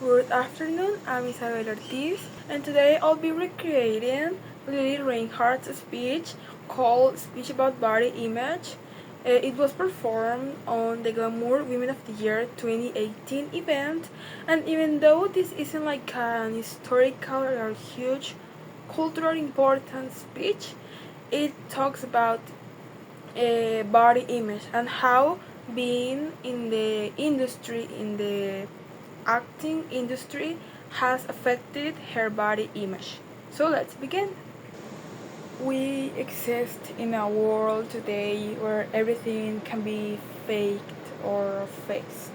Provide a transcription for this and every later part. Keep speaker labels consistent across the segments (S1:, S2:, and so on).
S1: Good afternoon, I'm Isabella Ortiz, and today I'll be recreating Lili Reinhart's speech called Speech About Body Image. It was performed on the Glamour Women of the Year 2018 event, and even though this isn't like an historical or huge cultural important speech, it talks about body image and how being in the industry, in the acting industry, has affected her body image. So let's begin. We exist in a world today where everything can be faked or fixed.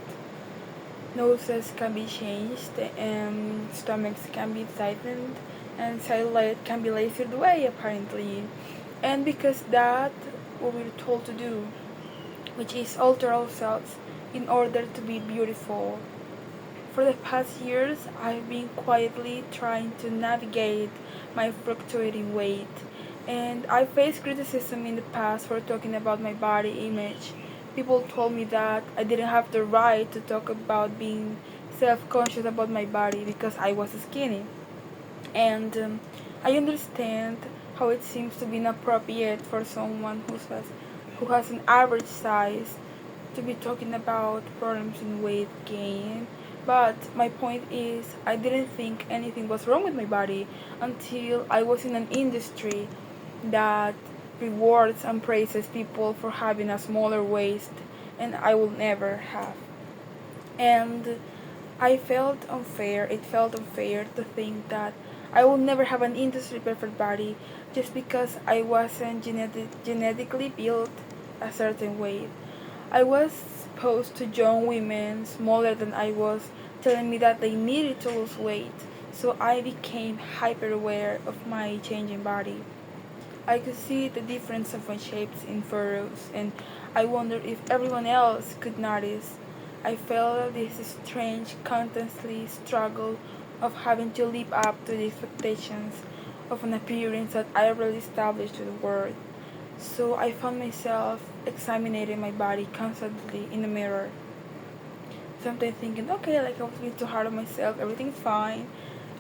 S1: Noses can be changed, and stomachs can be tightened, and cellulite can be lasered away apparently. And because that what we're told to do, which is alter ourselves in order to be beautiful. For the past years, I've been quietly trying to navigate my fluctuating weight, and I faced criticism in the past for talking about my body image. People told me that I didn't have the right to talk about being self-conscious about my body because I was skinny. And I understand how it seems to be inappropriate for someone who has an average size to be talking about problems in weight gain. But my point is, I didn't think anything was wrong with my body until I was in an industry that rewards and praises people for having a smaller waist, and I will never have. And it felt unfair to think that I will never have an industry perfect body just because I wasn't genetically built a certain way. I was exposed to young women smaller than I was telling me that they needed to lose weight, so I became hyper aware of my changing body. I could see the difference of my shapes in photos, and I wondered if everyone else could notice. I felt this strange, constantly struggle of having to live up to the expectations of an appearance that I already established to the world. So I found myself examining my body constantly in the mirror. Sometimes thinking, okay, like I was being too hard on myself, everything's fine,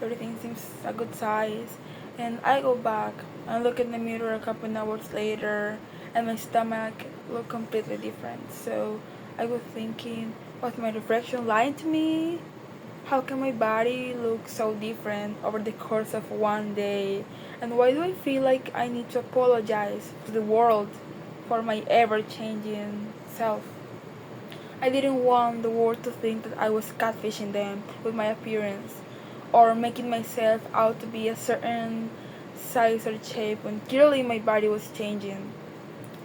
S1: everything seems a good size. And I go back and look in the mirror a couple hours later, and my stomach looked completely different. So I was thinking, was my reflection lying to me? How can my body look so different over the course of one day? And why do I feel like I need to apologize to the world for my ever changing self? I didn't want the world to think that I was catfishing them with my appearance or making myself out to be a certain size or shape when clearly my body was changing.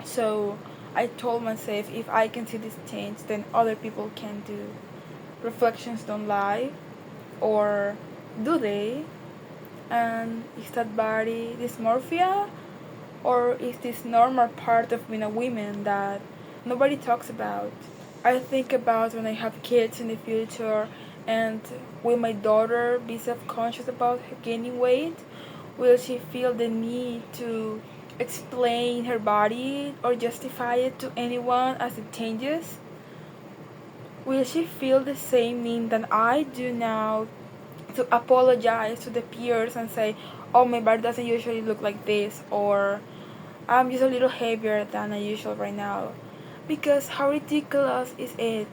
S1: So I told myself if I can see this change, then other people can too. Reflections don't lie, or do they? And is that body dysmorphia, or is this normal part of being a woman that nobody talks about? I think about when I have kids in the future, and will my daughter be self-conscious about her gaining weight? Will she feel the need to explain her body or justify it to anyone as it changes? Will she feel the same need that I do now to apologize to the peers and say, oh, my body doesn't usually look like this, or I'm just a little heavier than I usual right now? Because how ridiculous is it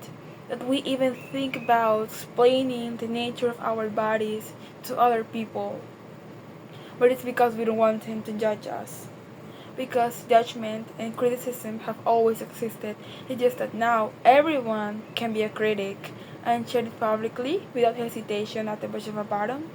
S1: that we even think about explaining the nature of our bodies to other people? But it's because we don't want them to judge us. Because judgment and criticism have always existed. It's just that now everyone can be a critic and share it publicly without hesitation at the push of a button.